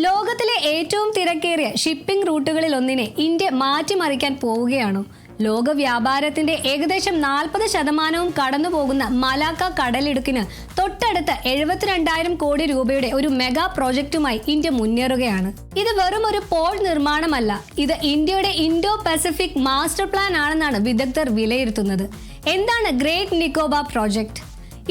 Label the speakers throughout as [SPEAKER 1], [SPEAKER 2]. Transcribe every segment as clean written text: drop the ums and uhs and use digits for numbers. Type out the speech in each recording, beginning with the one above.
[SPEAKER 1] ലോകത്തിലെ ഏറ്റവും തിരക്കേറിയ ഷിപ്പിംഗ് റൂട്ടുകളിൽ ഒന്നിനെ ഇന്ത്യ മാറ്റിമറിക്കാൻ പോവുകയാണോ? ലോക വ്യാപാരത്തിന്റെ ഏകദേശം 40% കടന്നുപോകുന്ന മലാക്ക കടലിടുക്കിന് തൊട്ടടുത്ത് 72,000 കോടി രൂപയുടെ ഒരു മെഗാ പ്രോജക്റ്റുമായി ഇന്ത്യ മുന്നേറുകയാണ്. ഇത് വെറും ഒരു പോർട്ട് നിർമ്മാണമല്ല, ഇത് ഇന്ത്യയുടെ ഇൻഡോ പസഫിക് മാസ്റ്റർ പ്ലാൻ ആണെന്നാണ് വിദഗ്ധർ വിലയിരുത്തുന്നത്. എന്താണ് ഗ്രേറ്റ് നിക്കോബാർ പ്രോജക്റ്റ്?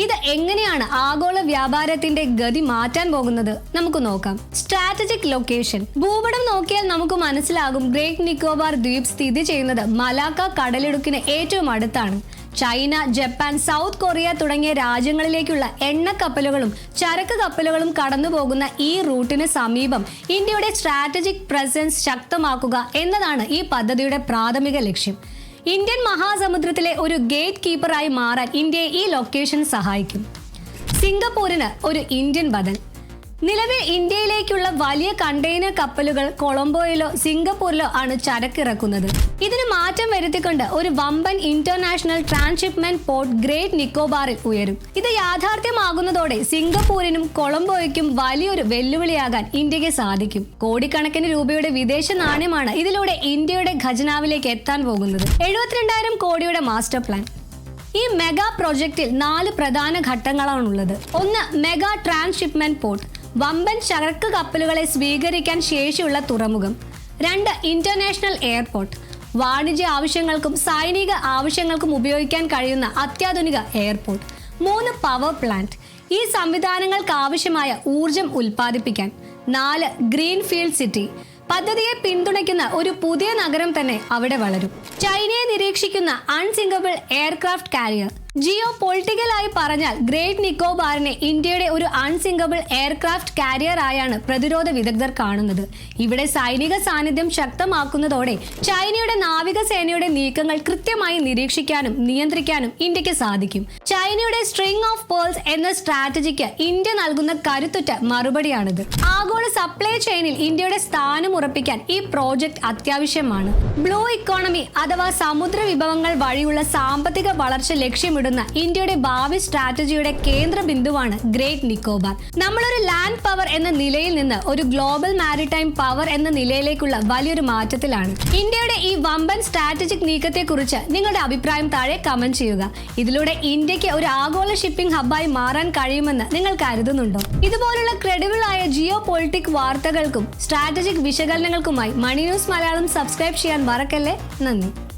[SPEAKER 1] ഇത് എങ്ങനെയാണ് ആഗോള വ്യാപാരത്തിന്റെ ഗതി മാറ്റാൻ പോകുന്നത്? നമുക്ക് നോക്കാം. Strategic location. ഭൂപടം നോക്കിയാൽ നമുക്ക് മനസ്സിലാകും ഗ്രേറ്റ് നിക്കോബാർ ദ്വീപ് സ്ഥിതി ചെയ്യുന്നത് മലാക്ക കടലിടുക്കിന് ഏറ്റവും അടുത്താണ്. ചൈന, ജപ്പാൻ, സൗത്ത് കൊറിയ തുടങ്ങിയ രാജ്യങ്ങളിലേക്കുള്ള എണ്ണക്കപ്പലുകളും ചരക്ക് കപ്പലുകളും കടന്നുപോകുന്ന ഈ റൂട്ടിന് സമീപം ഇന്ത്യയുടെ സ്ട്രാറ്റജിക് പ്രസൻസ് ശക്തമാക്കുക എന്നതാണ് ഈ പദ്ധതിയുടെ പ്രാഥമിക ലക്ഷ്യം. ഇന്ത്യൻ മഹാസമുദ്രത്തിലെ ഒരു ഗേറ്റ് കീപ്പറായി മാറാൻ ഇന്ത്യയെ ഈ ലൊക്കേഷൻ സഹായിക്കും. സിംഗപ്പൂരിന് ഒരു ഇന്ത്യൻ ബദൽ. നിലവിൽ ഇന്ത്യയിലേക്കുള്ള വലിയ കണ്ടെയ്നർ കപ്പലുകൾ കൊളംബോയിലോ സിംഗപ്പൂരിലോ ആണ് ചരക്കിറക്കുന്നത്. ഇതിന് മാറ്റം വരുത്തിക്കൊണ്ട് ഒരു വമ്പൻ ഇന്റർനാഷണൽ ട്രാൻസ്ഷിപ്മെന്റ് പോർട്ട് ഗ്രേറ്റ് നിക്കോബാറിൽ ഉയരും. ഇത് യാഥാർത്ഥ്യമാകുന്നതോടെ സിംഗപ്പൂരിനും കൊളംബോയ്ക്കും വലിയൊരു വെല്ലുവിളിയാകാൻ ഇന്ത്യക്ക് സാധിക്കും. കോടിക്കണക്കിന് രൂപയുടെ വിദേശ നാണ്യമാണ് ഇതിലൂടെ ഇന്ത്യയുടെ ഖജനാവിലേക്ക് എത്താൻ പോകുന്നത്. 72,000 കോടിയുടെ മാസ്റ്റർ പ്ലാൻ. ഈ മെഗാ പ്രോജക്റ്റിൽ 4 പ്രധാന ഘട്ടങ്ങളാണുള്ളത്. 1. മെഗാ ട്രാൻസ്ഷിപ്മെന്റ് പോർട്ട്, വമ്പൻ ചരക്ക് കപ്പലുകളെ സ്വീകരിക്കാൻ ശേഷിയുള്ള തുറമുഖം. 2. ഇന്റർനാഷണൽ എയർപോർട്ട്, വാണിജ്യ ആവശ്യങ്ങൾക്കും സൈനിക ആവശ്യങ്ങൾക്കും ഉപയോഗിക്കാൻ കഴിയുന്ന അത്യാധുനിക എയർപോർട്ട്. 3. പവർ പ്ലാന്റ്, ഈ സംവിധാനങ്ങൾക്ക് ആവശ്യമായ ഊർജം ഉൽപ്പാദിപ്പിക്കാൻ. 4. ഗ്രീൻഫീൽഡ് സിറ്റി, പദ്ധതിയെ പിന്തുണയ്ക്കുന്ന ഒരു പുതിയ നഗരം തന്നെ അവിടെ വളരും. ചൈനയെ നിരീക്ഷിക്കുന്ന അൺസിങ്കബിൾ എയർക്രാഫ്റ്റ് കാരിയർ. ജിയോ പൊളിറ്റിക്കലായി പറഞ്ഞാൽ ഗ്രേറ്റ് നിക്കോബാറിനെ ഇന്ത്യയുടെ ഒരു അൺസിങ്കബിൾ എയർക്രാഫ്റ്റ് കാരിയർ ആയാണ് പ്രതിരോധ വിദഗ്ധർ കാണുന്നത്. ഇവിടെ സൈനിക സാന്നിധ്യം ശക്തമാക്കുന്നതോടെ ചൈനയുടെ നാവികസേനയുടെ നീക്കങ്ങൾ കൃത്യമായി നിരീക്ഷിക്കാനും നിയന്ത്രിക്കാനും ഇന്ത്യക്ക് സാധിക്കും. ചൈനയുടെ സ്ട്രിംഗ് ഓഫ് പേൾസ് എന്ന സ്ട്രാറ്റജിക്ക് ഇന്ത്യ നൽകുന്ന കരുത്തുറ്റ മറുപടിയാണിത്. ആഗോള സപ്ലൈ ചെയിനിൽ ഇന്ത്യയുടെ സ്ഥാനം ഉറപ്പിക്കാൻ ഈ പ്രോജക്റ്റ് അത്യാവശ്യമാണ്. ബ്ലൂ ഇക്കോണമി അഥവാ സമുദ്ര വിഭവങ്ങൾ വഴിയുള്ള സാമ്പത്തിക വളർച്ച ലക്ഷ്യമിടുന്ന ഇന്ത്യയുടെ ഭാവി സ്ട്രാറ്റജിയുടെ കേന്ദ്ര ബിന്ദുവാണ് ഗ്രേറ്റ് നിക്കോബാർ. നമ്മളൊരു ലാൻഡ് പവർ എന്ന നിലയിൽ നിന്ന് ഒരു ഗ്ലോബൽ മാരിടൈം പവർ എന്ന നിലയിലേക്കുള്ള വലിയൊരു മാറ്റത്തിലാണ്. ഇന്ത്യയുടെ ഈ വമ്പൻ സ്ട്രാറ്റജിക് നീക്കത്തെക്കുറിച്ച് നിങ്ങളുടെ അഭിപ്രായം താഴെ കമന്റ് ചെയ്യുക. ഇതിലൂടെ ഇന്ത്യക്ക് ഒരു ആഗോള ഷിപ്പിംഗ് ഹബ്ബായി മാറാൻ കഴിയുമെന്ന് നിങ്ങൾ കരുതുന്നുണ്ടോ? ഇതുപോലുള്ള ക്രെഡിബിൾ ആയ ജിയോ പൊളിറ്റിക് വാർത്തകൾക്കും സ്ട്രാറ്റജിക് വിശകലനങ്ങൾക്കുമായി മണി ന്യൂസ് മലയാളം സബ്സ്ക്രൈബ് ചെയ്യാൻ മറക്കല്ലേ. നന്ദി.